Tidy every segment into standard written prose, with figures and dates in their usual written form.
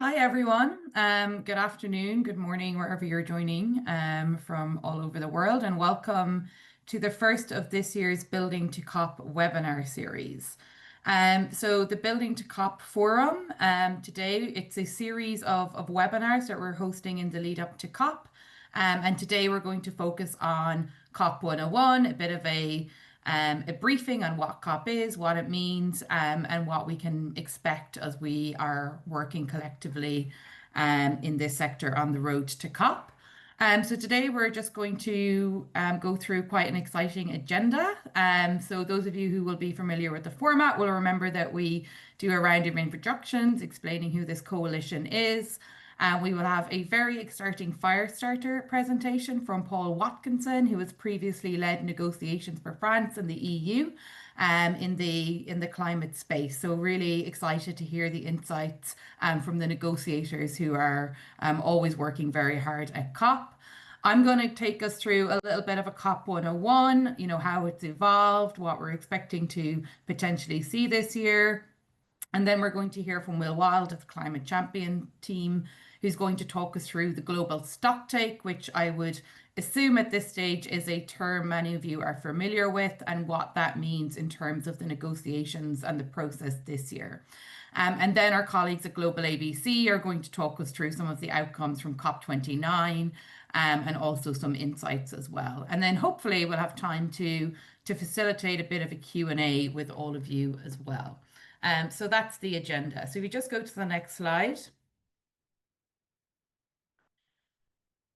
Hi everyone. Good afternoon, good morning, wherever you're joining from all over the world, and welcome to the first of this year's Building to COP webinar series. So the Building to COP Forum, today it's a series of webinars that we're hosting in the lead up to COP. And today we're going to focus on COP 101, a bit of a briefing on what COP is, what it means, and what we can expect as we are working collectively in this sector on the road to COP. So today we're just going to go through quite an exciting agenda. So those of you who will be familiar with the format will remember that we do a round of introductions explaining who this coalition is. We will have a very exciting fire starter presentation from Paul Watkinson, who has previously led negotiations for France and the EU in the climate space. So really excited to hear the insights from the negotiators who are always working very hard at COP. I'm going to take us through a little bit of a COP 101, how it's evolved, what we're expecting to potentially see this year. And then we're going to hear from Will Wild of the Climate Champion team, who's going to talk us through the global stocktake, which I would assume at this stage is a term many of you are familiar with, and what that means in terms of the negotiations and the process this year. And then our colleagues at Global ABC are going to talk us through some of the outcomes from COP29 and also some insights as well. And then hopefully we'll have time to facilitate a bit of a Q&A with all of you as well. So that's the agenda. So if you just go to the next slide.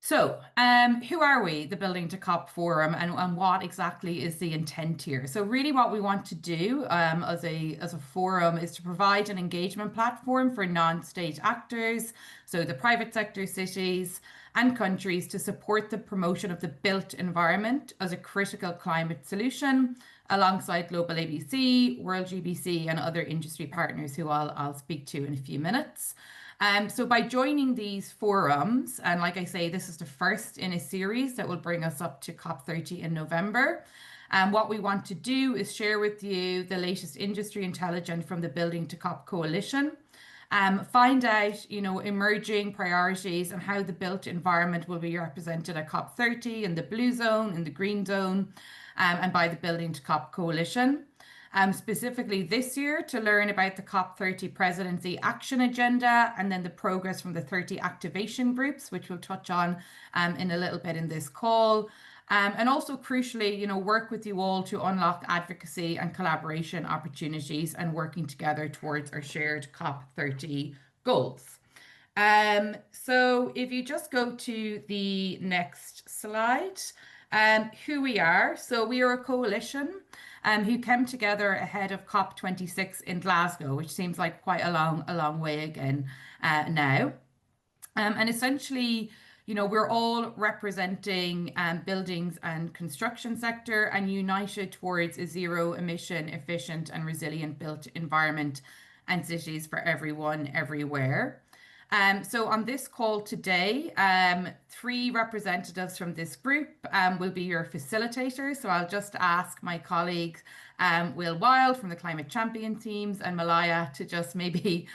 So, who are we, the Building to COP Forum, and what exactly is the intent here? So really what we want to do as a forum is to provide an engagement platform for non-state actors, so the private sector, cities, and countries to support the promotion of the built environment as a critical climate solution, alongside Global ABC, World GBC, and other industry partners who I'll speak to in a few minutes. So by joining these forums, and like I say, this is the first in a series that will bring us up to COP30 in November. What we want to do is share with you the latest industry intelligence from the Building to COP Coalition. Find out, emerging priorities and how the built environment will be represented at COP30 in the blue zone, in the green zone, and by the Building to COP Coalition. Specifically this year to learn about the COP30 Presidency Action Agenda and then the progress from the 30 activation groups, which we'll touch on in a little bit in this call. And also crucially, work with you all to unlock advocacy and collaboration opportunities and working together towards our shared COP30 goals. So if you just go to the next slide, who we are. So we are a coalition who came together ahead of COP26 in Glasgow, which seems like quite a long way again now. And essentially, we're all representing buildings and construction sector and united towards a zero emission, efficient and resilient built environment and cities for everyone, everywhere. So on this call today, 3 representatives from this group will be your facilitators. So I'll just ask my colleagues, Will Wild from the Climate Champion teams and Malaya to just maybe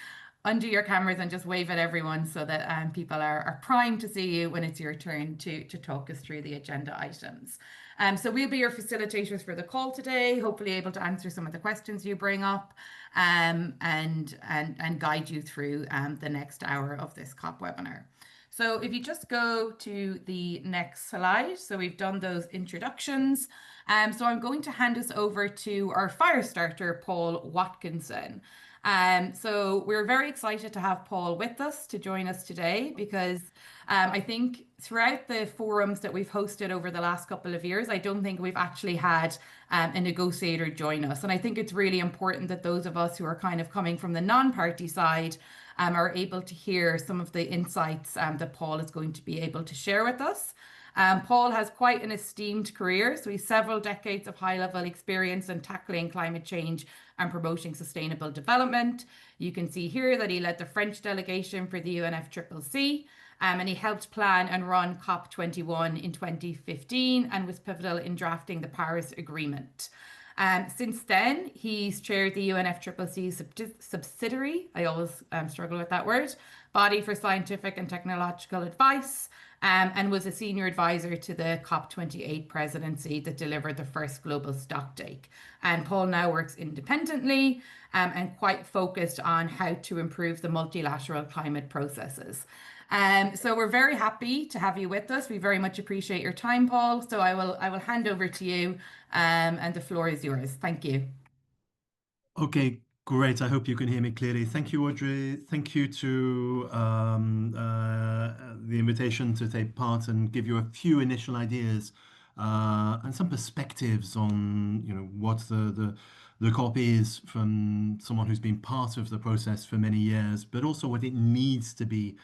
undo your cameras and just wave at everyone so that people are primed to see you when it's your turn to talk us through the agenda items. So we'll be your facilitators for the call today, hopefully able to answer some of the questions you bring up and guide you through the next hour of this COP webinar. So if you just go to the next slide, so we've done those introductions. So I'm going to hand us over to our fire starter, Paul Watkinson. So we're very excited to have Paul with us to join us today because I think throughout the forums that we've hosted over the last couple of years, I don't think we've actually had a negotiator join us. And I think it's really important that those of us who are kind of coming from the non-party side are able to hear some of the insights that Paul is going to be able to share with us. Paul has quite an esteemed career, so he's several decades of high-level experience in tackling climate change and promoting sustainable development. You can see here that he led the French delegation for the UNFCCC, and he helped plan and run COP21 in 2015 and was pivotal in drafting the Paris Agreement. Since then, he's chaired the UNFCCC subsidiary, I always struggle with that word, Body for Scientific and Technological Advice, and was a senior advisor to the COP28 presidency that delivered the first global stocktake. And Paul now works independently and quite focused on how to improve the multilateral climate processes. So we're very happy to have you with us. We very much appreciate your time, Paul. So I will hand over to you, and the floor is yours. Thank you. Okay, great. I hope you can hear me clearly. Thank you, Audrey. Thank you to the invitation to take part and give you a few initial ideas and some perspectives on, what the COP is from someone who's been part of the process for many years, but also what it needs to be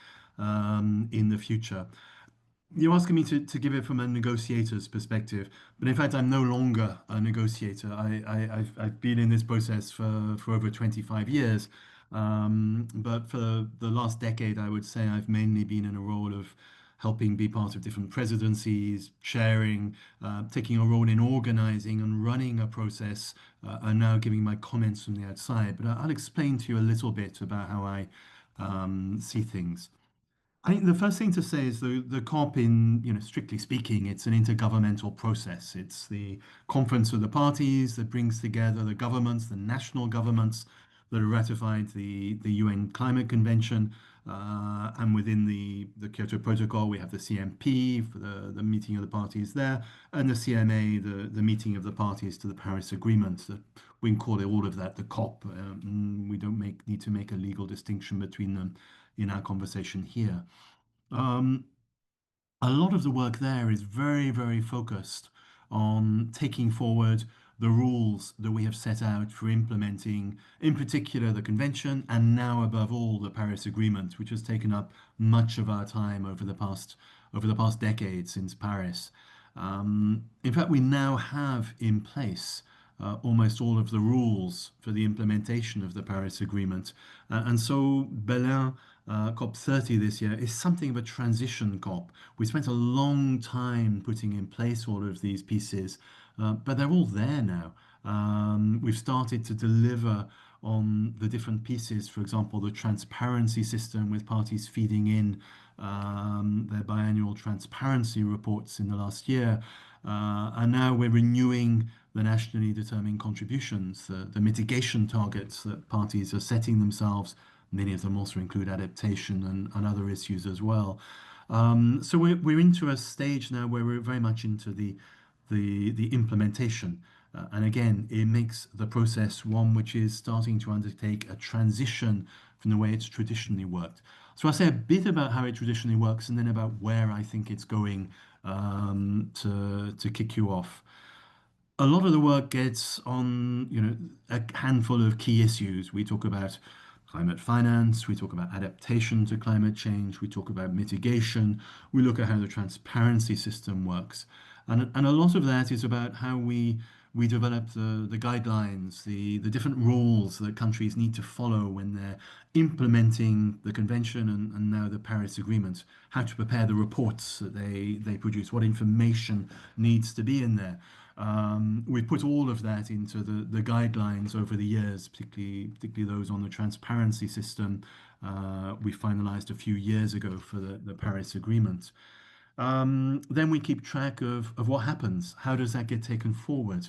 in the future. You're asking me to give it from a negotiator's perspective, but in fact, I'm no longer a negotiator. I've been in this process for over 25 years. But for the last decade, I would say I've mainly been in a role of helping be part of different presidencies, chairing, taking a role in organizing and running a process, and now giving my comments from the outside. But I'll explain to you a little bit about how I see things. I think the first thing to say is the COP in, strictly speaking, it's an intergovernmental process. It's the conference of the parties that brings together the governments, the national governments that have ratified the UN Climate Convention. And within the Kyoto Protocol, we have the CMP for the meeting of the parties there, and the CMA, the meeting of the parties to the Paris Agreement. That we can call it all of that the COP. We don't need to make a legal distinction between them in our conversation here. Um, a lot of the work there is very, very focused on taking forward the rules that we have set out for implementing, in particular, the convention, and now above all, the Paris Agreement, which has taken up much of our time over the past decade since Paris. In fact, we now have in place almost all of the rules for the implementation of the Paris Agreement. And so Berlin COP30 this year is something of a transition COP. We spent a long time putting in place all of these pieces, but they're all there now. We've started to deliver on the different pieces, for example, the transparency system with parties feeding in their biannual transparency reports in the last year. And now we're renewing the nationally determined contributions, the mitigation targets that parties are setting themselves. Many of them also include adaptation and other issues as well. So we're into a stage now where we're very much into the implementation. And again, it makes the process one which is starting to undertake a transition from the way it's traditionally worked. So I'll say a bit about how it traditionally works and then about where I think it's going to kick you off. A lot of the work gets on, a handful of key issues. We talk about climate finance, we talk about adaptation to climate change, we talk about mitigation, we look at how the transparency system works. And a lot of that is about how we develop the guidelines, the different rules that countries need to follow when they're implementing the convention and now the Paris Agreement, how to prepare the reports that they produce, what information needs to be in there. We put all of that into the guidelines over the years, particularly those on the transparency system we finalized a few years ago for the Paris Agreement. Then we keep track of what happens. How does that get taken forward?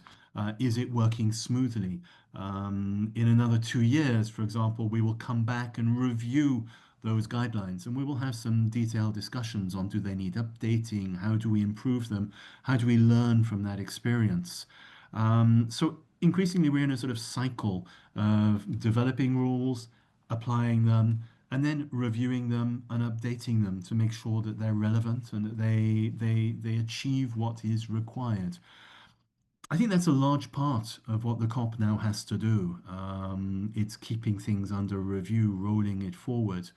Is it working smoothly? In another 2 years, for example, we will come back and review those guidelines and we will have some detailed discussions on do they need updating? How do we improve them? How do we learn from that experience? So increasingly, we're in a sort of cycle of developing rules, applying them, and then reviewing them and updating them to make sure that they're relevant and that they achieve what is required. I think that's a large part of what the COP now has to do. It's keeping things under review, rolling it forward.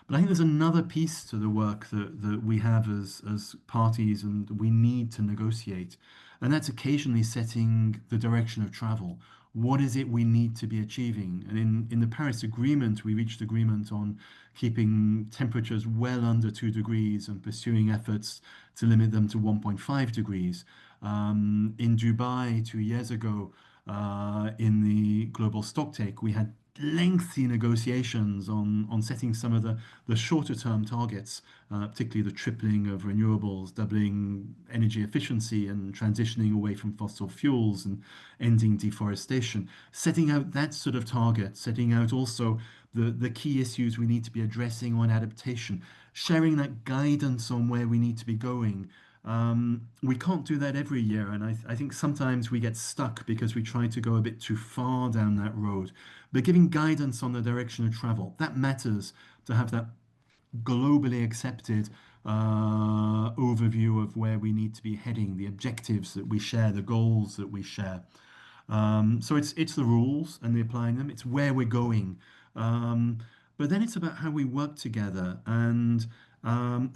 But I think there's another piece to the work that we have as parties and we need to negotiate, and that's occasionally setting the direction of travel. What is it we need to be achieving? And in the Paris Agreement, we reached agreement on keeping temperatures well under 2 degrees and pursuing efforts to limit them to 1.5 degrees. In Dubai 2 years ago, in the global stocktake, we had lengthy negotiations on setting some of the shorter term targets, particularly the tripling of renewables, doubling energy efficiency, and transitioning away from fossil fuels and ending deforestation. Setting out that sort of target, setting out also the key issues we need to be addressing on adaptation, sharing that guidance on where we need to be going. We can't do that every year, and I think sometimes we get stuck because we try to go a bit too far down that road. But giving guidance on the direction of travel, that matters to have that globally accepted overview of where we need to be heading, the objectives that we share, the goals that we share. So it's the rules and the applying them. It's where we're going. Um, but then it's about how we work together. And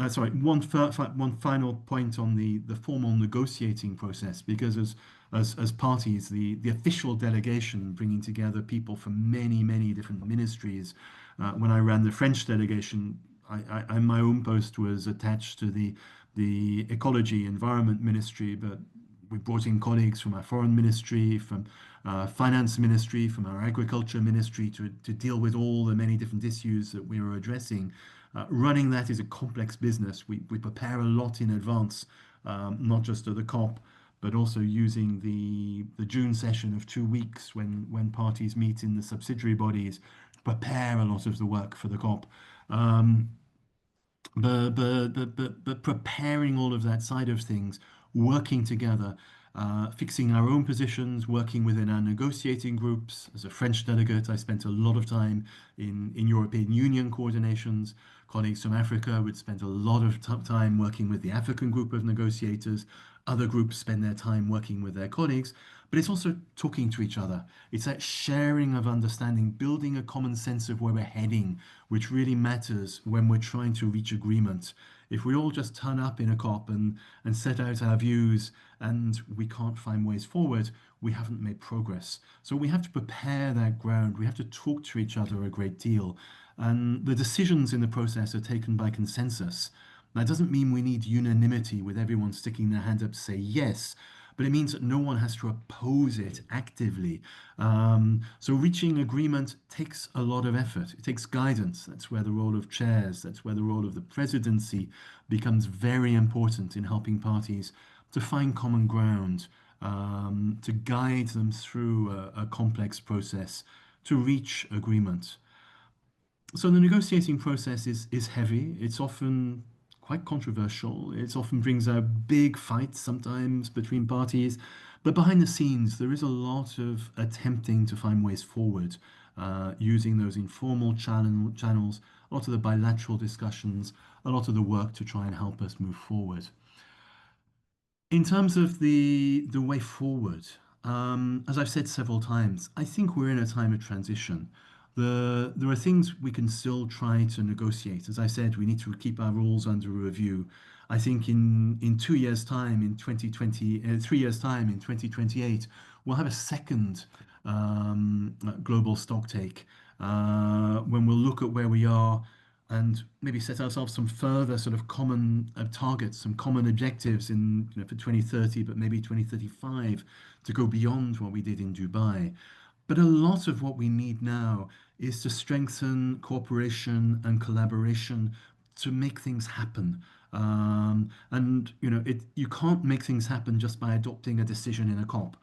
sorry, one final point on the formal negotiating process, because as parties, the official delegation bringing together people from many different ministries. When I ran the French delegation, my own post was attached to the ecology environment ministry, but we brought in colleagues from our foreign ministry, from finance ministry, from our agriculture ministry to deal with all the many different issues that we were addressing. Running that is a complex business. We prepare a lot in advance, not just at the COP, but also using the June session of 2 weeks when parties meet in the subsidiary bodies, prepare a lot of the work for the COP. Um, but preparing all of that side of things, working together, fixing our own positions, working within our negotiating groups. As a French delegate, I spent a lot of time in European Union coordinations. Colleagues from Africa would spend a lot of time working with the African group of negotiators. Other groups spend their time working with their colleagues. But it's also talking to each other. It's that sharing of understanding, building a common sense of where we're heading, which really matters when we're trying to reach agreement. If we all just turn up in a COP and set out our views and we can't find ways forward, we haven't made progress. So we have to prepare that ground. We have to talk to each other a great deal. And the decisions in the process are taken by consensus. That doesn't mean we need unanimity with everyone sticking their hand up to say yes, but it means that no one has to oppose it actively. So reaching agreement takes a lot of effort. It takes guidance. That's where the role of chairs, that's where the role of the presidency becomes very important in helping parties to find common ground, to guide them through a complex process to reach agreement. So the negotiating process is heavy. It's often quite controversial. It often brings out big fights sometimes between parties. But behind the scenes, there is a lot of attempting to find ways forward, using those informal channels, a lot of the bilateral discussions, a lot of the work to try and help us move forward. In terms of the way forward, as I've said several times, I think we're in a time of transition. There are things we can still try to negotiate. As I said, we need to keep our rules under review. I think in 2 years' time, in 2020, 3 years' time, in 2028, we'll have a second global stocktake when we'll look at where we are and maybe set ourselves some further sort of common targets, some common objectives for 2030, but maybe 2035 to go beyond what we did in Dubai. But a lot of what we need now is to strengthen cooperation and collaboration to make things happen. And you can't make things happen just by adopting a decision in a COP.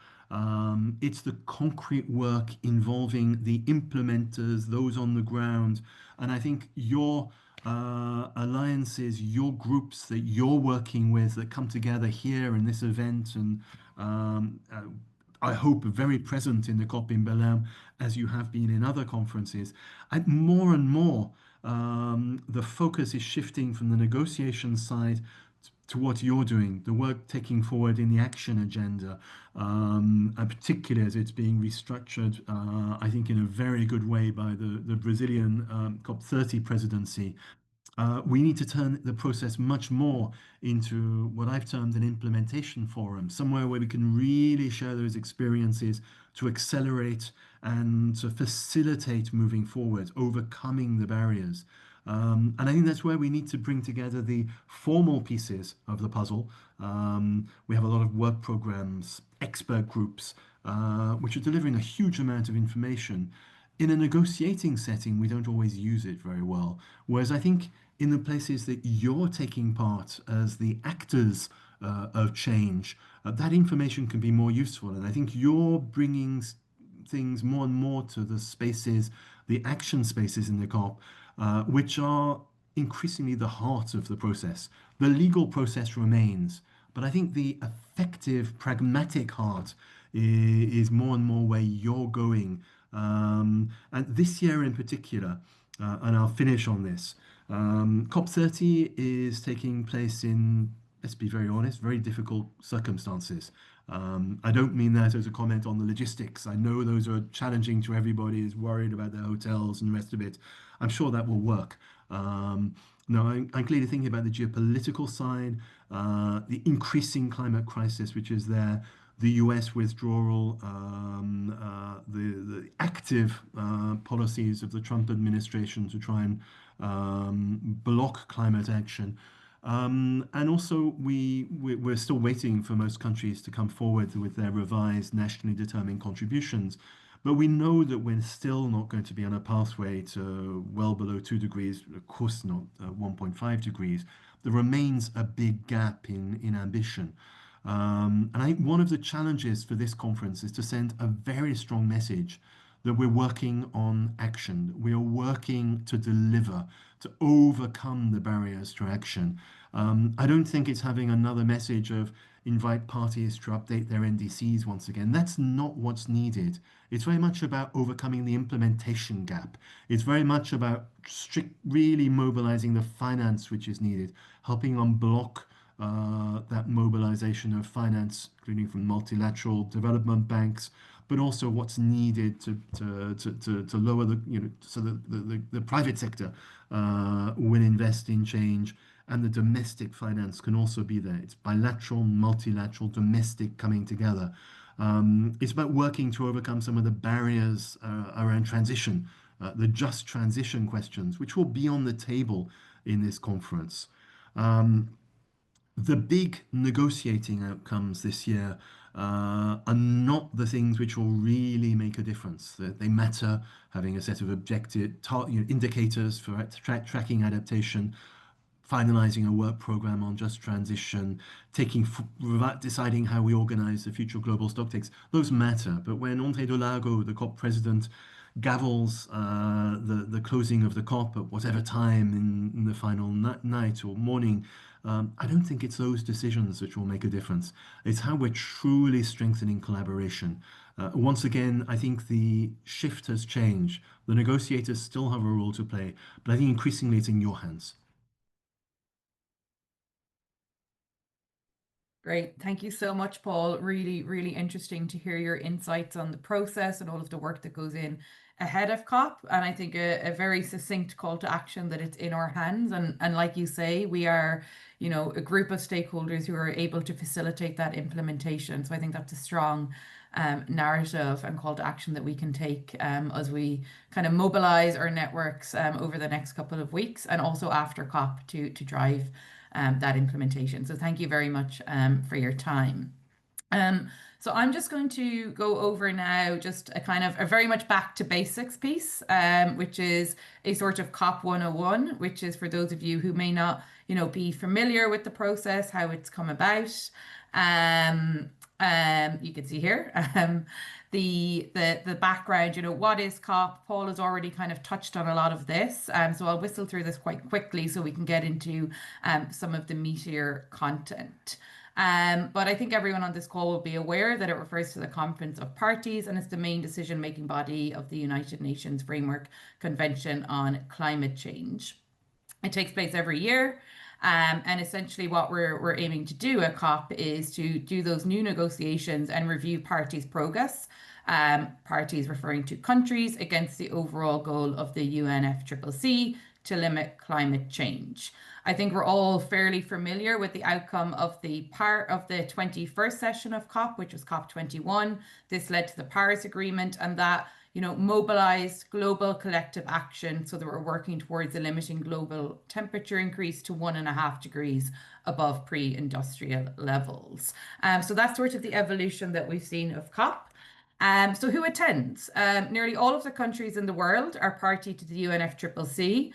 It's the concrete work involving the implementers, those on the ground, and I think your alliances, your groups that you're working with that come together here in this event, and I hope very present in the COP in Belém, as you have been in other conferences. More and more, the focus is shifting from the negotiation side to what you're doing, the work taking forward in the action agenda, and particularly as it's being restructured, I think in a very good way by the Brazilian COP30 presidency. We need to turn the process much more into what I've termed an implementation forum, somewhere where we can really share those experiences to accelerate and to facilitate moving forward, overcoming the barriers. And I think that's where we need to bring together the formal pieces of the puzzle. We have a lot of work programs, expert groups, which are delivering a huge amount of information. In a negotiating setting, we don't always use it very well. Whereas I think in the places that you're taking part as the actors of change, that information can be more useful. And I think you're bringing things more and more to the spaces, the action spaces in the COP, which are increasingly the heart of the process. The legal process remains, but I think the effective, pragmatic heart is more and more where you're going. And this year in particular, and I'll finish on this, COP30 is taking place in, let's be very honest, very difficult circumstances. I don't mean that as a comment on the logistics. I know those are challenging to everybody who's worried about their hotels and the rest of it. I'm sure that will work. No, I'm clearly thinking about the geopolitical side, the increasing climate crisis, which is there, the US withdrawal, the active policies of the Trump administration to try and block climate action. And also, we're still waiting for most countries to come forward with their revised nationally determined contributions. But we know that we're still not going to be on a pathway to well below 2 degrees, of course not 1.5 degrees. There remains a big gap in ambition. And I think one of the challenges for this conference is to send a very strong message that we're working on action, we are working to deliver, to overcome the barriers to action. I don't think it's having another message of invite parties to update their NDCs once again. That's not what's needed. It's very much about overcoming the implementation gap. It's very much about really mobilizing the finance which is needed, helping unblock that mobilization of finance, including from multilateral development banks, but also what's needed to lower so the private sector will invest in change, and the domestic finance can also be there. It's bilateral, multilateral, domestic coming together. It's about working to overcome some of the barriers around transition, the just transition questions, which will be on the table in this conference. The big negotiating outcomes this year are not the things which will really make a difference. They matter, having a set of objective indicators for tracking adaptation, finalizing a work program on just transition, deciding how we organize the future global stocktakes. Those matter. But when André de Largo, the COP president, gavels the closing of the COP at whatever time in the final night or morning, I don't think it's those decisions which will make a difference. It's how we're truly strengthening collaboration. Once again, I think the shift has changed. The negotiators still have a role to play, but I think increasingly it's in your hands. Great. Thank you so much, Paul. Really, really interesting to hear your insights on the process and all of the work that goes in ahead of COP. And I think a very succinct call to action that it's in our hands. And like you say, we are, a group of stakeholders who are able to facilitate that implementation. So I think that's a strong narrative and call to action that we can take as we kind of mobilize our networks over the next couple of weeks and also after COP to drive that implementation. So thank you very much for your time. So I'm just going to go over now just a kind of a very much back to basics piece, which is a sort of COP 101, which is for those of you who may not, be familiar with the process, how it's come about. You can see here the background, what is COP? Paul has already kind of touched on a lot of this. So I'll whistle through this quite quickly so we can get into some of the meatier content. But I think everyone on this call will be aware that it refers to the Conference of Parties and it's the main decision-making body of the United Nations Framework Convention on Climate Change. It takes place every year. And essentially what we're aiming to do at COP is to do those new negotiations and review parties' progress, parties referring to countries, against the overall goal of the UNFCCC to limit climate change. I think we're all fairly familiar with the outcome of the 21st session of COP, which was COP21. This led to the Paris Agreement, and that mobilized global collective action so that we're working towards a limiting global temperature increase to 1.5 degrees above pre-industrial levels. So that's sort of the evolution that we've seen of COP. So who attends? Nearly all of the countries in the world are party to the UNFCCC.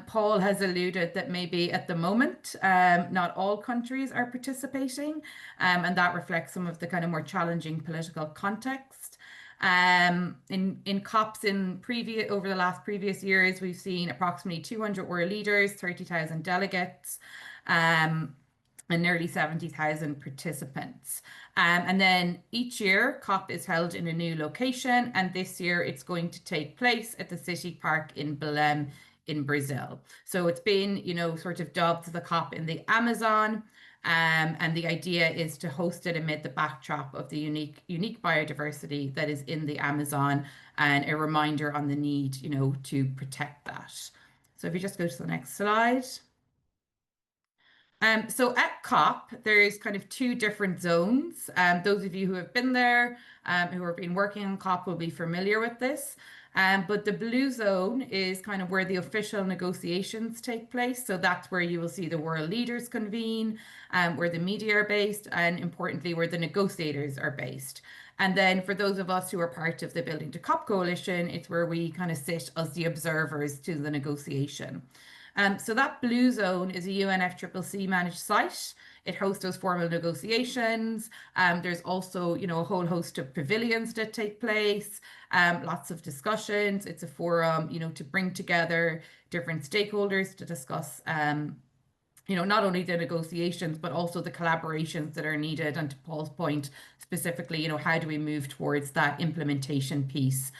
Paul has alluded that maybe at the moment, not all countries are participating, and that reflects some of the kind of more challenging political context. In COPs over the last previous years, we've seen approximately 200 world leaders, 30,000 delegates. And nearly 70,000 participants. And then each year, COP is held in a new location, and this year it's going to take place at the City Park in Belém in Brazil. So it's been, sort of dubbed the COP in the Amazon. And the idea is to host it amid the backdrop of the unique biodiversity that is in the Amazon, and a reminder on the need, to protect that. So if you just go to the next slide. So at COP, there's kind of two different zones. Those of you who have been there, who have been working on COP will be familiar with this. But the blue zone is kind of where the official negotiations take place. So that's where you will see the world leaders convene, where the media are based, and importantly, where the negotiators are based. And then for those of us who are part of the Building to COP coalition, it's where we kind of sit as the observers to the negotiation. So that blue zone is a UNFCCC managed site. It hosts those formal negotiations. There's also, a whole host of pavilions that take place, lots of discussions. It's a forum, to bring together different stakeholders to discuss, not only the negotiations, but also the collaborations that are needed. And to Paul's point, specifically, how do we move towards that implementation piece,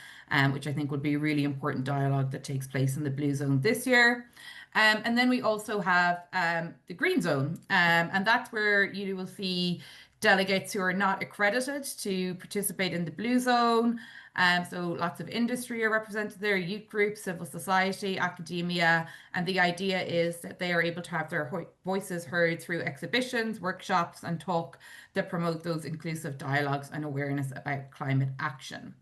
which I think would be a really important dialogue that takes place in the blue zone this year. And then we also have the green zone, and that's where you will see delegates who are not accredited to participate in the blue zone. So lots of industry are represented there, youth groups, civil society, academia, and the idea is that they are able to have their voices heard through exhibitions, workshops, and talk that promote those inclusive dialogues and awareness about climate action.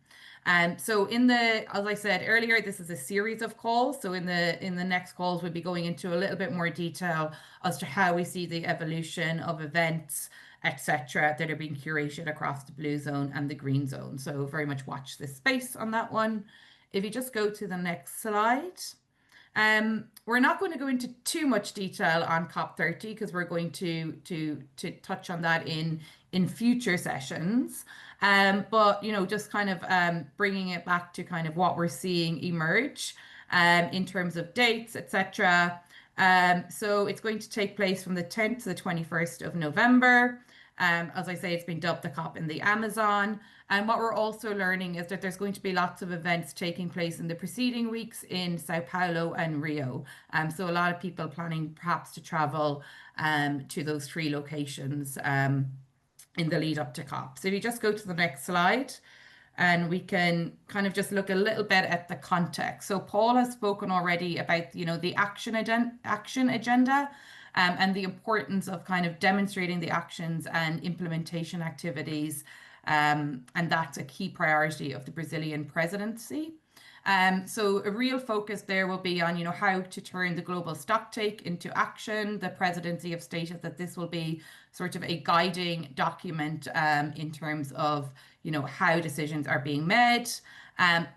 So as I said earlier, this is a series of calls. So in the next calls, we'll be going into a little bit more detail as to how we see the evolution of events, etc., that are being curated across the blue zone and the green zone. So very much watch this space on that one. If you just go to the next slide. We're not going to go into too much detail on COP30 because we're going to touch on that in future sessions. But just kind of bringing it back to kind of what we're seeing emerge in terms of dates, etc. So it's going to take place from the 10th to the 21st of November. As I say, it's been dubbed the COP in the Amazon. And what we're also learning is that there's going to be lots of events taking place in the preceding weeks in Sao Paulo and Rio. So a lot of people planning perhaps to travel to those three locations in the lead up to COP. So if you just go to the next slide, and we can kind of just look a little bit at the context. So Paul has spoken already about, the action agenda and the importance of kind of demonstrating the actions and implementation activities. And that's a key priority of the Brazilian presidency. So a real focus there will be on, how to turn the global stocktake into action. The presidency have stated that this will be sort of a guiding document in terms of, how decisions are being made,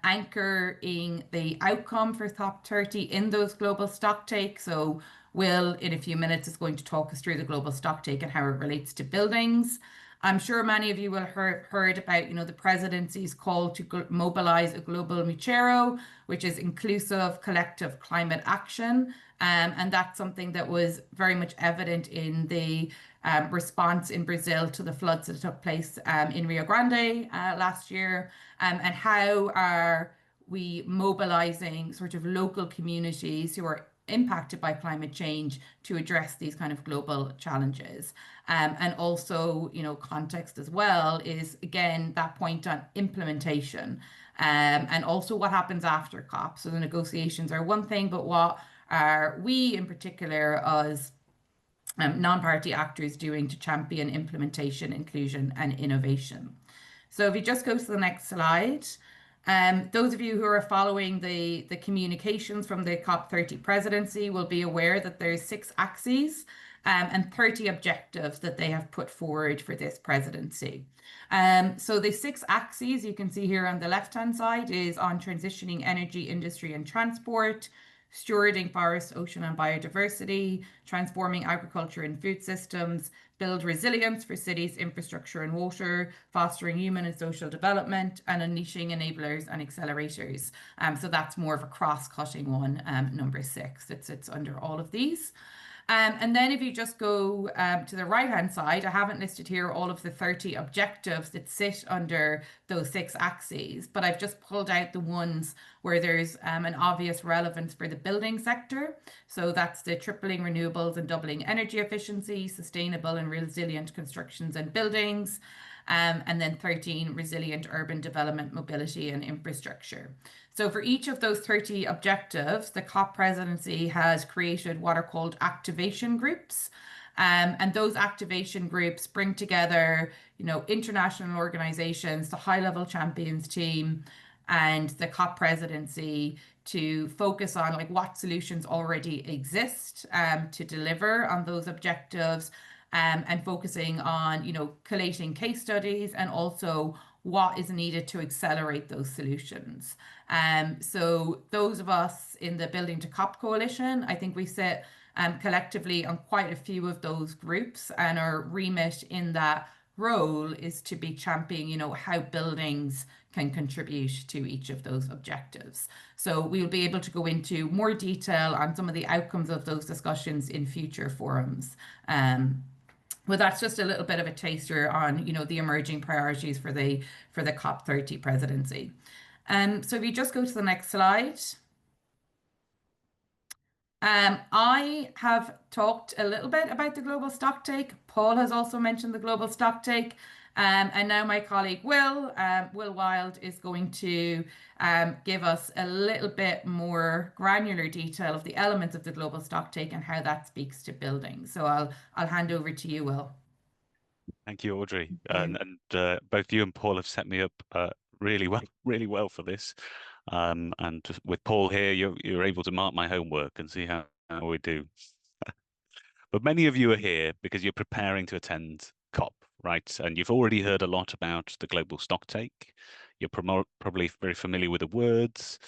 anchoring the outcome for COP30 in those global stocktake. So Will, in a few minutes, is going to talk us through the global stocktake and how it relates to buildings. I'm sure many of you will heard about, the presidency's call to mobilize a global Mucheiro, which is inclusive collective climate action. And that's something that was very much evident in the response in Brazil to the floods that took place in Rio Grande last year. And how are we mobilizing sort of local communities who are impacted by climate change to address these kind of global challenges. And also, context as well is, again, that point on implementation and also what happens after COP. So the negotiations are one thing, but what are we in particular as non-party actors doing to champion implementation, inclusion, and innovation? So if you just go to the next slide. Those of you who are following the communications from the COP30 presidency will be aware that there's 6 axes and 30 objectives that they have put forward for this presidency. So the 6 axes you can see here on the left-hand side is on transitioning energy, industry, and transport, stewarding forest, ocean, and biodiversity, transforming agriculture and food systems, build resilience for cities, infrastructure, and water, fostering human and social development, and unleashing enablers and accelerators. So that's more of a cross-cutting one, number 6. It's under all of these. And then if you just go to the right-hand side, I haven't listed here all of the 30 objectives that sit under those 6 axes, but I've just pulled out the ones where there's an obvious relevance for the building sector. So that's the tripling renewables and doubling energy efficiency, sustainable and resilient constructions and buildings, and then 13, resilient urban development, mobility, and infrastructure. So for each of those 30 objectives, the COP presidency has created what are called activation groups. And those activation groups bring together, international organizations, the high-level champions team, and the COP presidency to focus on like what solutions already exist to deliver on those objectives, and focusing on, collating case studies and also what is needed to accelerate those solutions. So those of us in the Building to COP coalition, I think we sit collectively on quite a few of those groups, and our remit in that role is to be championing, how buildings can contribute to each of those objectives. So we'll be able to go into more detail on some of the outcomes of those discussions in future forums. But that's just a little bit of a taster on, the emerging priorities for the COP30 presidency. So if you just go to the next slide. I have talked a little bit about the global stocktake. Paul has also mentioned the global stocktake. And now my colleague Will Wild is going to give us a little bit more granular detail of the elements of the global stocktake and how that speaks to buildings. So I'll hand over to you, Will. Thank you, Audrey. And both you and Paul have set me up really well for this. And with Paul here, you're able to mark my homework and see how we do. But many of you are here because you're preparing to attend COP, right? And you've already heard a lot about the global stocktake. You're probably very familiar with the words.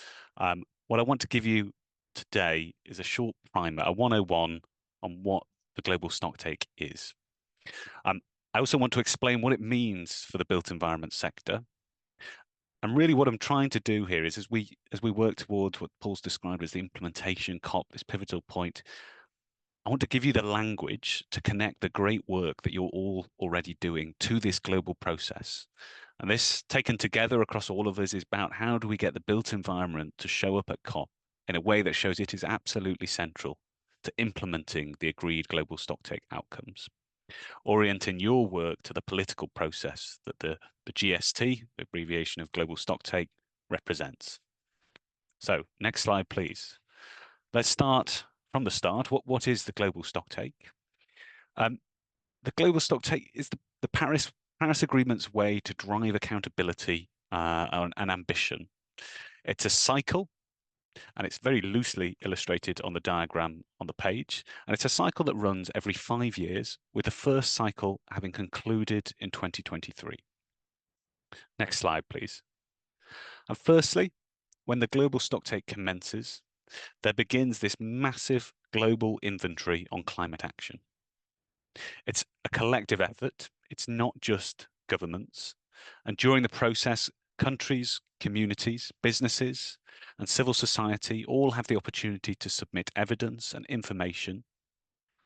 What I want to give you today is a short primer, a 101 on what the global stocktake is. I also want to explain what it means for the built environment sector. And really what I'm trying to do here is as we work towards what Paul's described as the implementation COP, this pivotal point, I want to give you the language to connect the great work that you're all already doing to this global process. And this taken together across all of us is about how do we get the built environment to show up at COP in a way that shows it is absolutely central to implementing the agreed global stocktake outcomes, orienting your work to the political process that the GST, the abbreviation of global stocktake, represents. So next slide, please. Let's start from the start. What is the global stocktake? The global stocktake is the Paris Agreement's way to drive accountability and ambition. It's a cycle, and it's very loosely illustrated on the diagram on the page. And it's a cycle that runs every 5 years, with the first cycle having concluded in 2023. Next slide, please. And firstly, when the global stocktake commences, there begins this massive global inventory on climate action. It's a collective effort. It's not just governments. And during the process, countries, communities, businesses, and civil society all have the opportunity to submit evidence and information,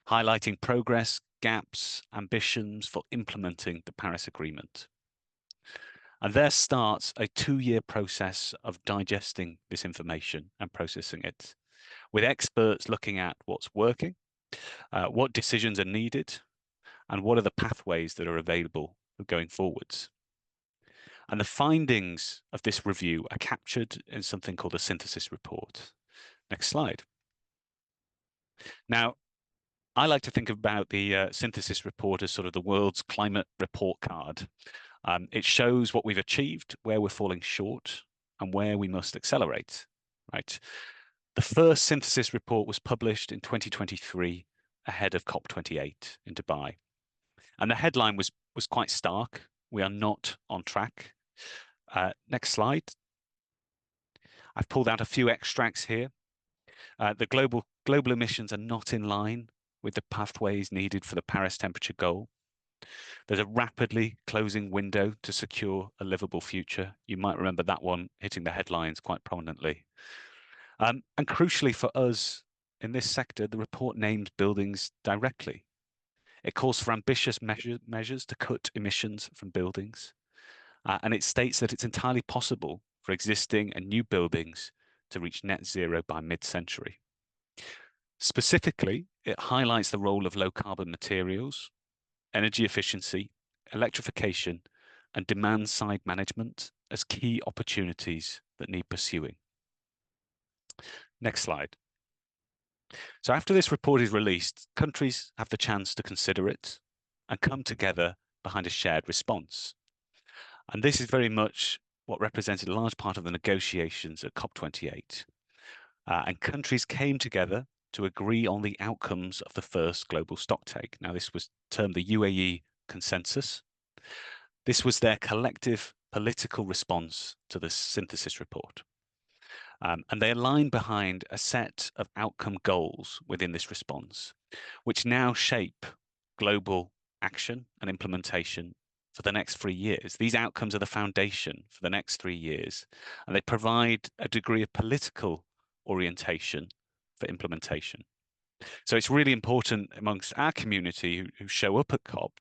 highlighting progress, gaps, ambitions for implementing the Paris Agreement. And there starts a 2-year process of digesting this information and processing it, with experts looking at what's working, what decisions are needed, and what are the pathways that are available for going forwards. And the findings of this review are captured in something called a synthesis report. Next slide. Now, I like to think about the synthesis report as sort of the world's climate report card. It shows what we've achieved, where we're falling short, and where we must accelerate, right? The first synthesis report was published in 2023 ahead of COP28 in Dubai. And the headline was quite stark. We are not on track. Next slide. I've pulled out a few extracts here. The global emissions are not in line with the pathways needed for the Paris temperature goal. There's a rapidly closing window to secure a livable future. You might remember that one hitting the headlines quite prominently. And crucially for us in this sector, the report names buildings directly. It calls for ambitious measures to cut emissions from buildings. And it states that it's entirely possible for existing and new buildings to reach net zero by mid-century. Specifically, it highlights the role of low carbon materials, energy efficiency, electrification, and demand side management as key opportunities that need pursuing. Next slide. So after this report is released, countries have the chance to consider it and come together behind a shared response. And this is very much what represented a large part of the negotiations at COP28. And countries came together to agree on the outcomes of the first global stocktake. Now, this was termed the UAE Consensus. This was their collective political response to the synthesis report. And they aligned behind a set of outcome goals within this response, which now shape global action and implementation for the next 3 years. These outcomes are the foundation for the next 3 years, and they provide a degree of political orientation for implementation. So it's really important amongst our community who show up at COP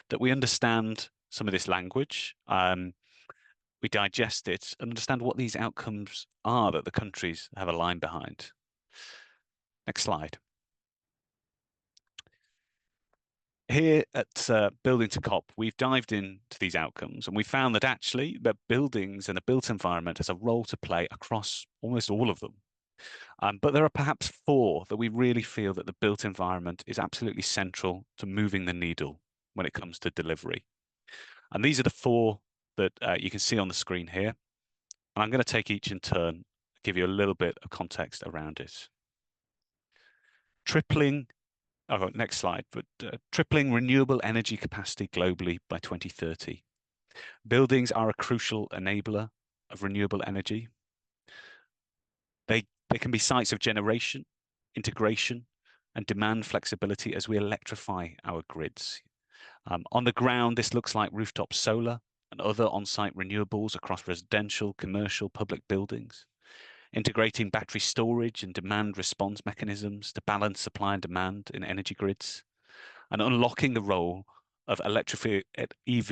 that we understand some of this language, we digest it and understand what these outcomes are that the countries have aligned behind. Next slide. Here at Building to COP, we've dived into these outcomes and we found that actually the buildings and the built environment has a role to play across almost all of them. But there are perhaps 4 that we really feel that the built environment is absolutely central to moving the needle when it comes to delivery. And these are the 4 that you can see on the screen here. And I'm going to take each in turn, give you a little bit of context around it. Next slide, but tripling renewable energy capacity globally by 2030. Buildings are a crucial enabler of renewable energy. They can be sites of generation, integration, and demand flexibility as we electrify our grids. On the ground, this looks like rooftop solar and other on-site renewables across residential, commercial, public buildings, integrating battery storage and demand response mechanisms to balance supply and demand in energy grids, and unlocking the role of EV,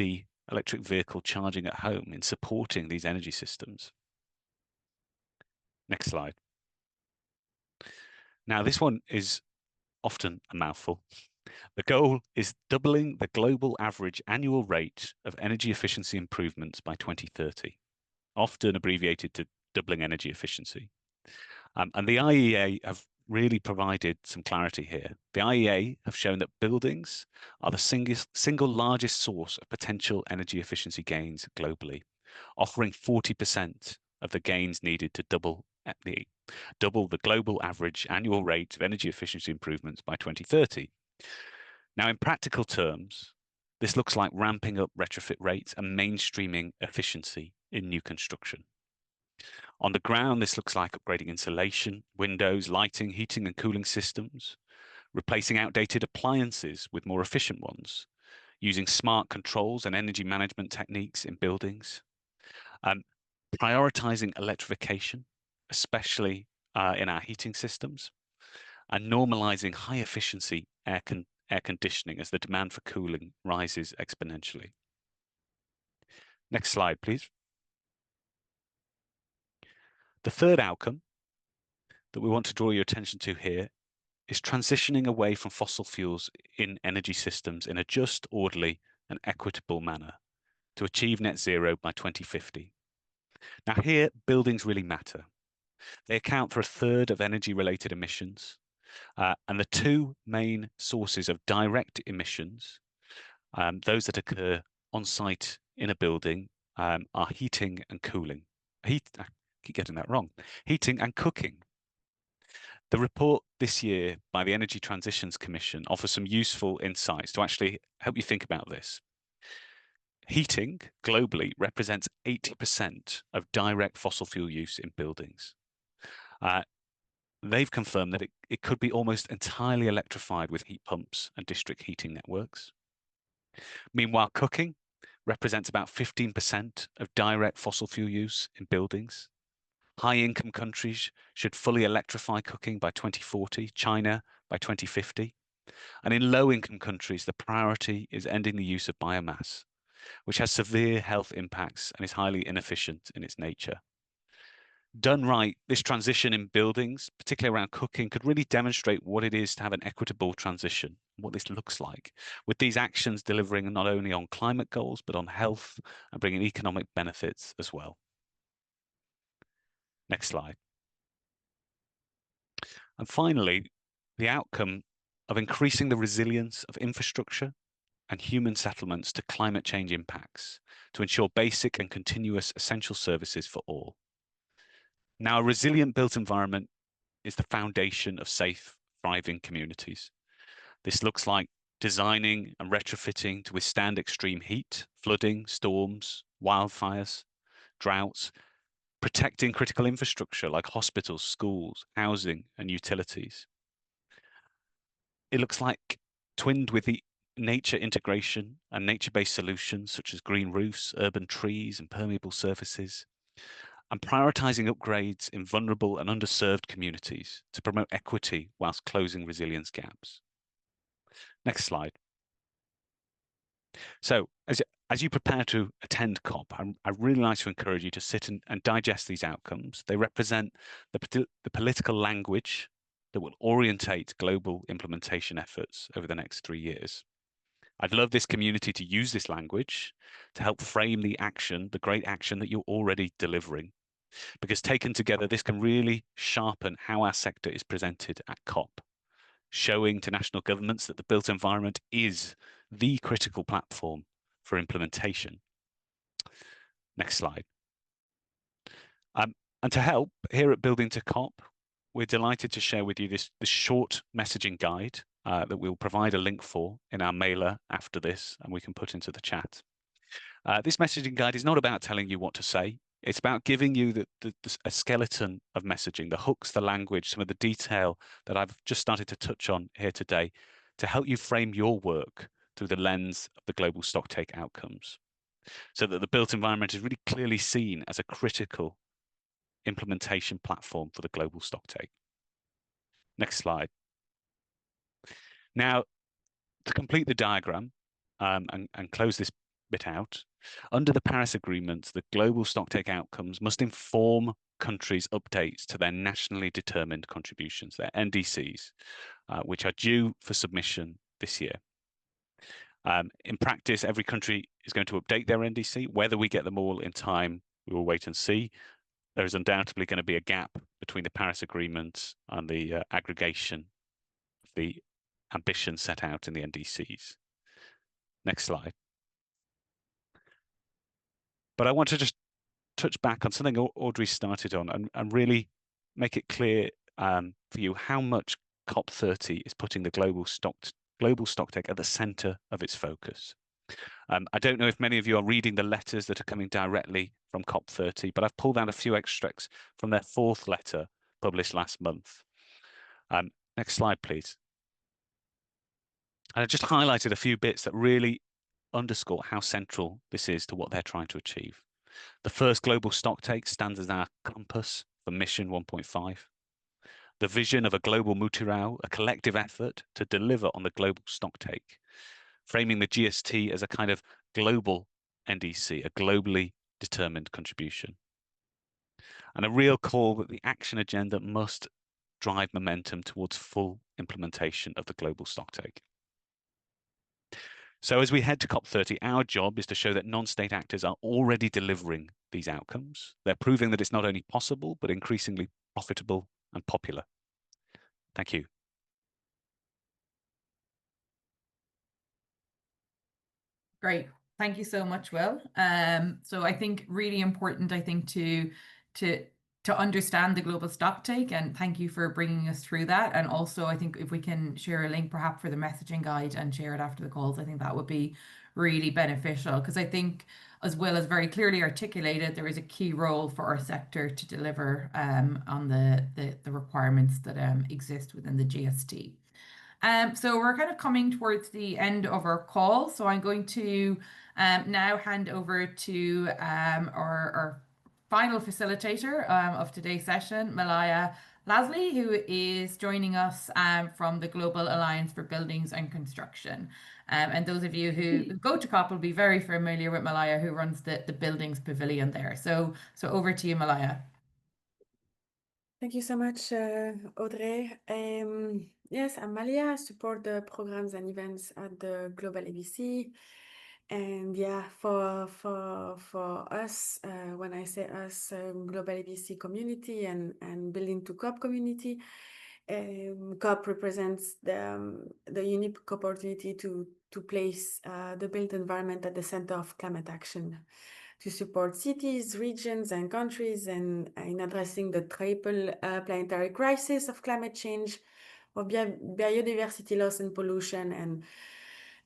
electric vehicle charging at home, in supporting these energy systems. Next slide. Now, this one is often a mouthful. The goal is doubling the global average annual rate of energy efficiency improvements by 2030, often abbreviated to doubling energy efficiency. And the IEA have really provided some clarity here. The IEA have shown that buildings are the single largest source of potential energy efficiency gains globally, offering 40% of the gains needed to double the global average annual rate of energy efficiency improvements by 2030. Now, in practical terms, this looks like ramping up retrofit rates and mainstreaming efficiency in new construction. On the ground, this looks like upgrading insulation, windows, lighting, heating and cooling systems, replacing outdated appliances with more efficient ones, using smart controls and energy management techniques in buildings, prioritizing electrification, especially in our heating systems, and normalizing high efficiency air conditioning as the demand for cooling rises exponentially. Next slide, please. The third outcome that we want to draw your attention to here is transitioning away from fossil fuels in energy systems in a just, orderly, and equitable manner to achieve net zero by 2050. Now, here, buildings really matter. They account for 1/3 of energy-related emissions, and the 2 main sources of direct emissions, those that occur on site in a building, are heating and cooling. I keep getting that wrong. Heating and cooking. The report this year by the Energy Transitions Commission offers some useful insights to actually help you think about this. Heating globally represents 80% of direct fossil fuel use in buildings. They've confirmed that it could be almost entirely electrified with heat pumps and district heating networks. Meanwhile, cooking represents about 15% of direct fossil fuel use in buildings. High-income countries should fully electrify cooking by 2040, China by 2050. And in low-income countries, the priority is ending the use of biomass, which has severe health impacts and is highly inefficient in its nature. Done right, this transition in buildings, particularly around cooking, could really demonstrate what it is to have an equitable transition, what this looks like, with these actions delivering not only on climate goals, but on health and bringing economic benefits as well. Next slide. And finally, the outcome of increasing the resilience of infrastructure and human settlements to climate change impacts to ensure basic and continuous essential services for all. Now, a resilient built environment is the foundation of safe, thriving communities. This looks like designing and retrofitting to withstand extreme heat, flooding, storms, wildfires, droughts, protecting critical infrastructure like hospitals, schools, housing, and utilities. It looks like twinned with the nature integration and nature-based solutions such as green roofs, urban trees, and permeable surfaces, and prioritizing upgrades in vulnerable and underserved communities to promote equity whilst closing resilience gaps. Next slide. So as you prepare to attend COP, I really like to encourage you to sit and digest these outcomes. They represent the political language that will orientate global implementation efforts over the next 3 years. I'd love this community to use this language to help frame the action, the great action that you're already delivering, because taken together, this can really sharpen how our sector is presented at COP, showing to national governments that the built environment is the critical platform for implementation. Next slide. And to help, here at Building to COP, we're delighted to share with you this short messaging guide that we'll provide a link for in our mailer after this, and we can put into the chat. This messaging guide is not about telling you what to say. It's about giving you a skeleton of messaging, the hooks, the language, some of the detail that I've just started to touch on here today to help you frame your work through the lens of the global stocktake outcomes, so that the built environment is really clearly seen as a critical implementation platform for the global stocktake. Next slide. Now, to complete the diagram and close this bit out, under the Paris Agreement, the global stocktake outcomes must inform countries' updates to their nationally determined contributions, their NDCs, which are due for submission this year. In practice, every country is going to update their NDC. Whether we get them all in time, we will wait and see. There is undoubtedly going to be a gap between the Paris Agreement and the aggregation of the ambition set out in the NDCs. Next slide. But I want to just touch back on something Audrey started on and really make it clear for you how much COP30 is putting the global stocktake at the center of its focus. I don't know if many of you are reading the letters that are coming directly from COP30, but I've pulled out a few extracts from their 4th letter published last month. Next slide, please. And I just highlighted a few bits that really underscore how central this is to what they're trying to achieve. The first global stocktake stands as our compass for Mission 1.5. The vision of a global Mutirao, a collective effort to deliver on the global stocktake, framing the GST as a kind of global NDC, a globally determined contribution. And a real call that the action agenda must drive momentum towards full implementation of the global stocktake. So as we head to COP30, our job is to show that non-state actors are already delivering these outcomes. They're proving that it's not only possible, but increasingly profitable and popular. Thank you. Great. Thank you so much, Will. So I think really important, I think, to to understand the global stocktake, and thank you for bringing us through that. And also, I think if we can share a link perhaps for the messaging guide and share it after the calls, I think that would be really beneficial, because I think, as well as very clearly articulated, there is a key role for our sector to deliver on the requirements that exist within the GST. So we're kind of coming towards the end of our call, so I'm going to now hand over to our final facilitator of today's session, Malaya Lasley, who is joining us from the Global Alliance for Buildings and Construction. And those of you who go to COP will be very familiar with Malaya, who runs the Buildings Pavilion there. So over to you, Malaya. Thank you so much, Audrey. Yes, I'm Malia. I support the programs and events at the Global ABC. And yeah, for us, when I say us, Global ABC community and Building to COP community, COP represents the unique opportunity to place the built environment at the center of climate action, to support cities, regions, and countries in addressing the triple planetary crisis of climate change, of biodiversity loss and pollution,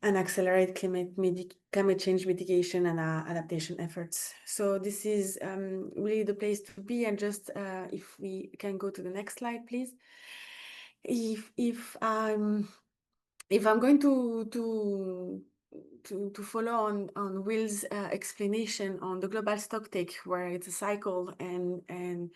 and accelerate climate change mitigation and adaptation efforts. So this is really the place to be. And just if we can go to the next slide, please. If I'm going to follow on Will's explanation on the global stocktake, where it's a cycle and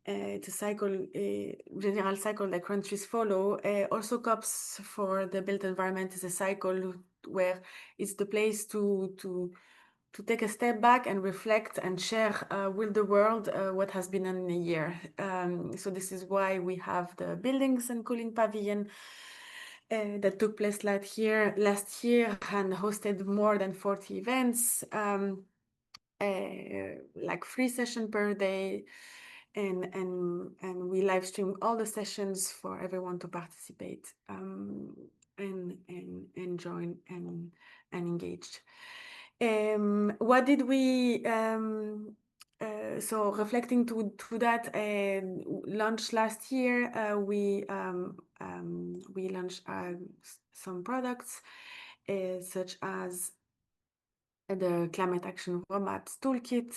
it's a cycle, a general cycle that countries follow. Also, COPs for the built environment is a cycle where it's the place to take a step back and reflect and share with the world what has been done in a year. So this is why we have the Buildings and Cooling Pavilion that took place last year and hosted more than 40 events, like 3 sessions per day, and we live stream all the sessions for everyone to participate and join and engaged. What did we so reflecting to that launch last year, we launched some products such as the Climate Action Roadmap Toolkit,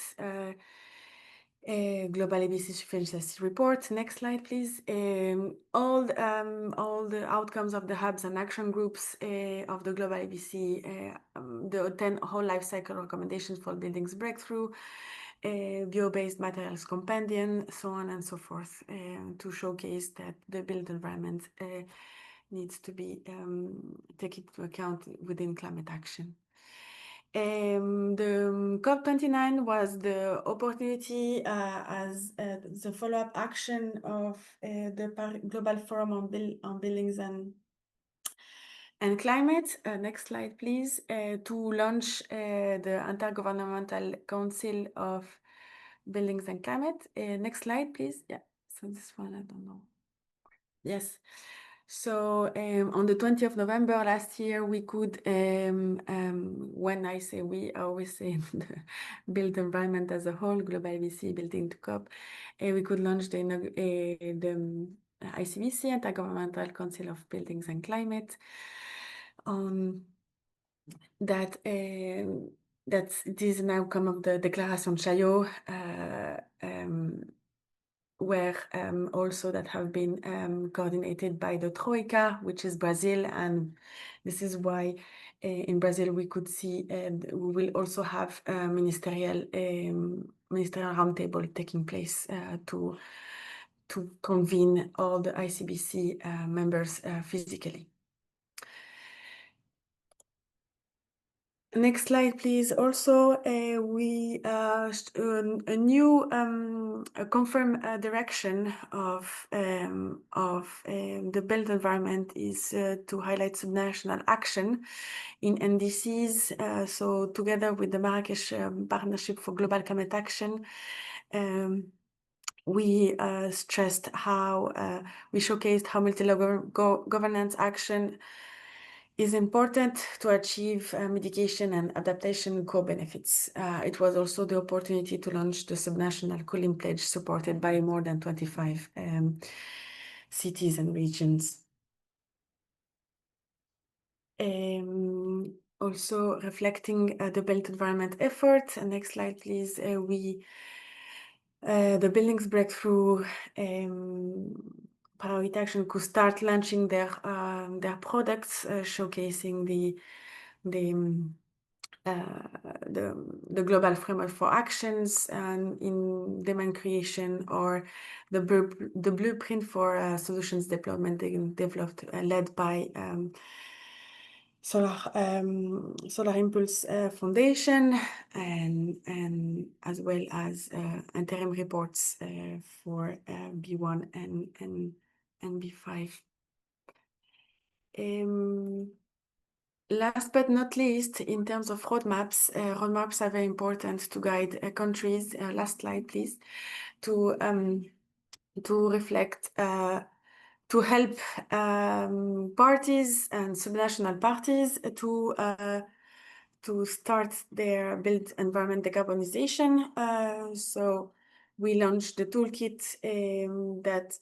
Global ABC Sufficiency Report. Next slide, please. All the outcomes of the hubs and action groups of the Global ABC, the 10 whole life cycle recommendations for buildings breakthrough, bio-based materials compendium, so on and so forth, to showcase that the built environment needs to be taken into account within climate action. The COP29 was the opportunity as the follow-up action of the Global Forum on Buildings and Climate. Next slide, please. To launch the Intergovernmental Council of Buildings and Climate. Next slide, please. Yeah, so this one, I don't know. Yes. So on the 20th of November last year, we could, when I say we, I always say the built environment as a whole, Global ABC, Building to COP, we could launch the ICBC, Intergovernmental Council of Buildings and Climate. That it is an outcome of the Declaration Chaillot, where also that have been coordinated by the Troika, which is Brazil, and this is why in Brazil we could see we will also have a ministerial roundtable taking place to convene all the ICBC members physically. Next slide, please. Also, we a new confirmed direction of the built environment is to highlight subnational action in NDCs. So together with the Marrakesh Partnership for Global Climate Action, we stressed how we showcased how multi-level governance action is important to achieve mitigation and adaptation co-benefits. It was also the opportunity to launch the subnational cooling pledge supported by more than 25 cities and regions. Also reflecting the built environment effort. Next slide, please. The buildings breakthrough priority action could start launching their products, showcasing the global framework for actions and in demand creation, or the blueprint for solutions deployment developed led by Solar Impulse Foundation, and as well as interim reports for B1 and B5. Last but not least, in terms of roadmaps, roadmaps are very important to guide countries. Last slide, please. To reflect, to help parties and subnational parties to start their built environment decarbonization. So we launched the toolkit that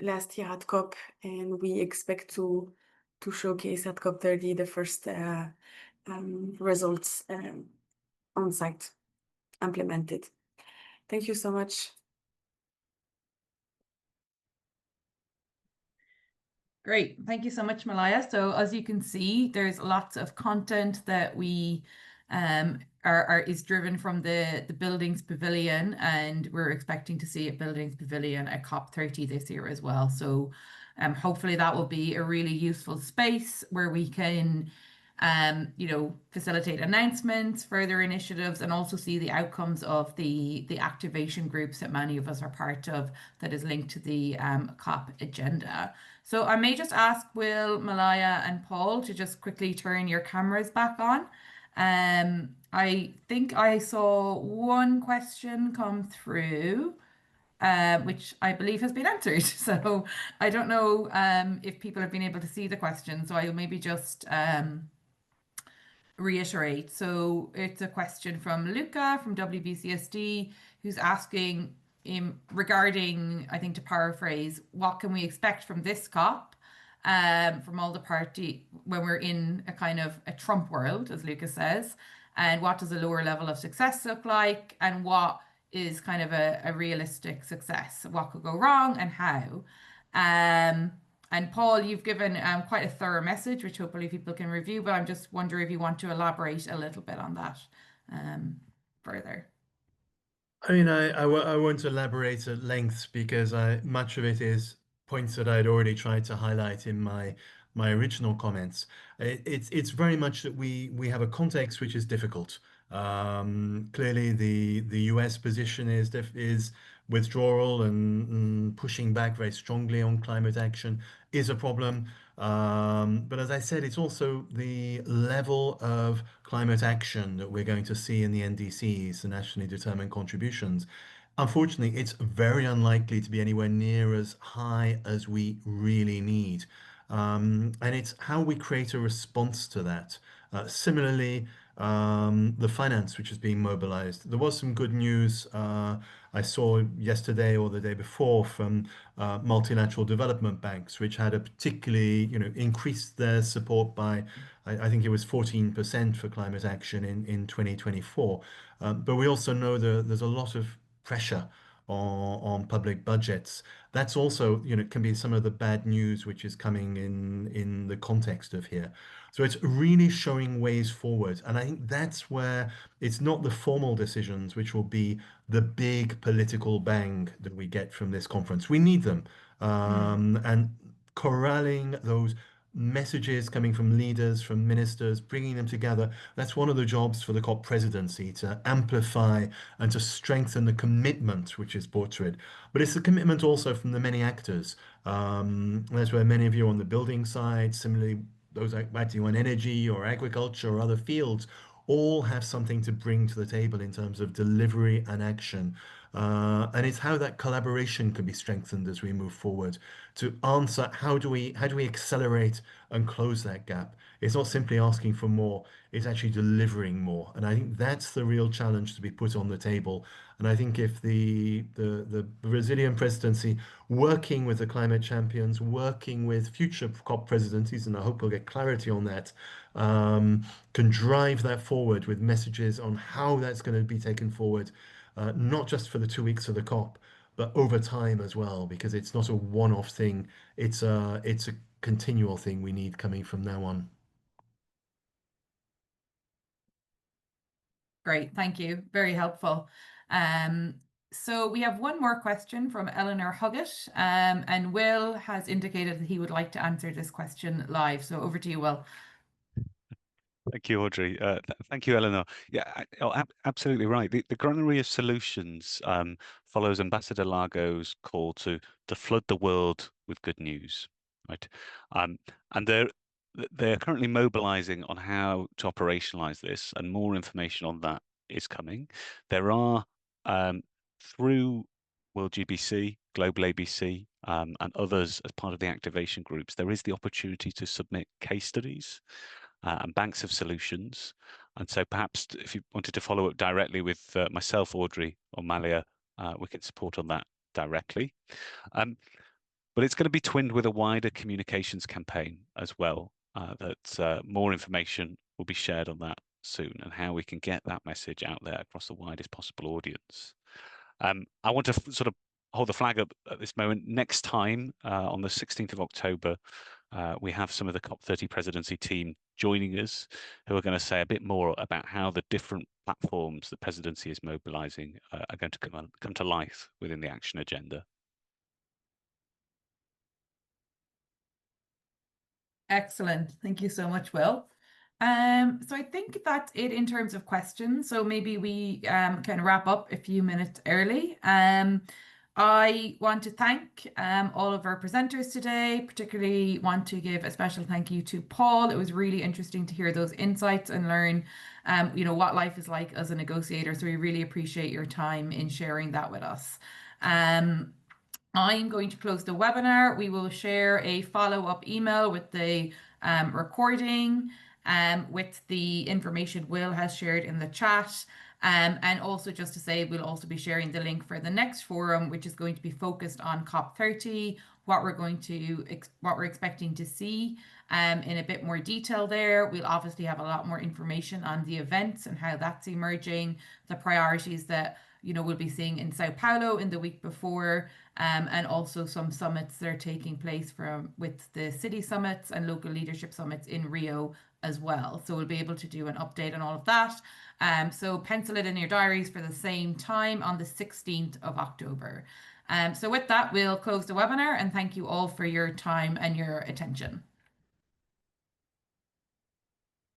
last year at COP, and we expect to showcase at COP30 the first results on site implemented. Thank you so much. Great. Thank you so much, Malaya. So as you can see, there's lots of content that we is driven from the Buildings Pavilion, and we're expecting to see at Buildings Pavilion at COP30 this year as well. So hopefully that will be a really useful space where we can facilitate announcements, further initiatives, and also see the outcomes of the activation groups that many of us are part of that is linked to the COP agenda. So I may just ask Will, Malaya, and Paul to just quickly turn your cameras back on. I think I saw one question come through, which I believe has been answered. So I don't know if people have been able to see the question, so I'll maybe just reiterate. So it's a question from Luca from WBCSD, who's asking regarding, I think to paraphrase, what can we expect from this COP from all the party when we're in a kind of a Trump world, as Luca says, and what does a lower level of success look like, and what is kind of a realistic success? What could go wrong and how? And Paul, you've given quite a thorough message, which hopefully people can review, but I'm just wondering if you want to elaborate a little bit on that further. I mean, I won't elaborate at length because much of it is points that I'd already tried to highlight in my original comments. It's very much that we have a context which is difficult. Clearly, the US position is withdrawal and pushing back very strongly on climate action is a problem. But as I said, it's also the level of climate action that we're going to see in the NDCs, the nationally determined contributions. Unfortunately, it's very unlikely to be anywhere near as high as we really need. And it's how we create a response to that. Similarly, the finance which is being mobilized. There was some good news I saw yesterday or the day before from multilateral development banks, which had a particularly, increased their support by, I think it was 14% for climate action in 2024. But we also know there's a lot of pressure on public budgets. That's also, can be some of the bad news which is coming in the context of here. So it's really showing ways forward. And I think that's where it's not the formal decisions which will be the big political bang that we get from this conference. We need them. And corralling those messages coming from leaders, from ministers, bringing them together. That's one of the jobs for the COP presidency, to amplify and to strengthen the commitment which is brought to it. But it's the commitment also from the many actors. That's where many of you on the building side, similarly, those acting on energy or agriculture or other fields, all have something to bring to the table in terms of delivery and action. And it's how that collaboration can be strengthened as we move forward to answer how do we accelerate and close that gap. It's not simply asking for more, it's actually delivering more. And I think that's the real challenge to be put on the table. And I think if the Brazilian presidency, working with the climate champions, working with future COP presidencies, and I hope we'll get clarity on that, can drive that forward with messages on how that's going to be taken forward, not just for the 2 weeks of the COP, but over time as well, because it's not a one-off thing. It's a continual thing we need coming from now on. Great, thank you. Very helpful. So we have one more question from Eleanor Huggett, and Will has indicated that he would like to answer this question live. So over to you, Will. Thank you, Audrey. Thank you, Eleanor. Yeah, absolutely right. The Granary of Solutions follows Ambassador Lago's call to flood the world with good news, right? And they're currently mobilizing on how to operationalize this, and more information on that is coming. There are through World GBC, Global ABC, and others as part of the activation groups, there is the opportunity to submit case studies and banks of solutions. And so perhaps if you wanted to follow up directly with myself, Audrey, or Malia, we can support on that directly. But it's going to be twinned with a wider communications campaign as well, that more information will be shared on that soon, and how we can get that message out there across the widest possible audience. I want to sort of hold the flag up at this moment. Next time, on the 16th of October, we have some of the COP30 presidency team joining us, who are going to say a bit more about how the different platforms the presidency is mobilizing are going to come to life within the action agenda. Excellent. Thank you so much, Will. So I think that's it in terms of questions. So maybe we can wrap up a few minutes early. I want to thank all of our presenters today, particularly want to give a special thank you to Paul. It was really interesting to hear those insights and learn, what life is like as a negotiator. So we really appreciate your time in sharing that with us. I'm going to close the webinar. We will share a follow-up email with the recording, with the information Will has shared in the chat. And also just to say, we'll also be sharing the link for the next forum, which is going to be focused on COP30, what we're expecting to see in a bit more detail there. We'll obviously have a lot more information on the events and how that's emerging, the priorities that we'll be seeing in Sao Paulo in the week before, and also some summits that are taking place with the city summits and local leadership summits in Rio as well. So we'll be able to do an update on all of that. So pencil it in your diaries for the same time on the 16th of October. So with that, we'll close the webinar, and thank you all for your time and your attention.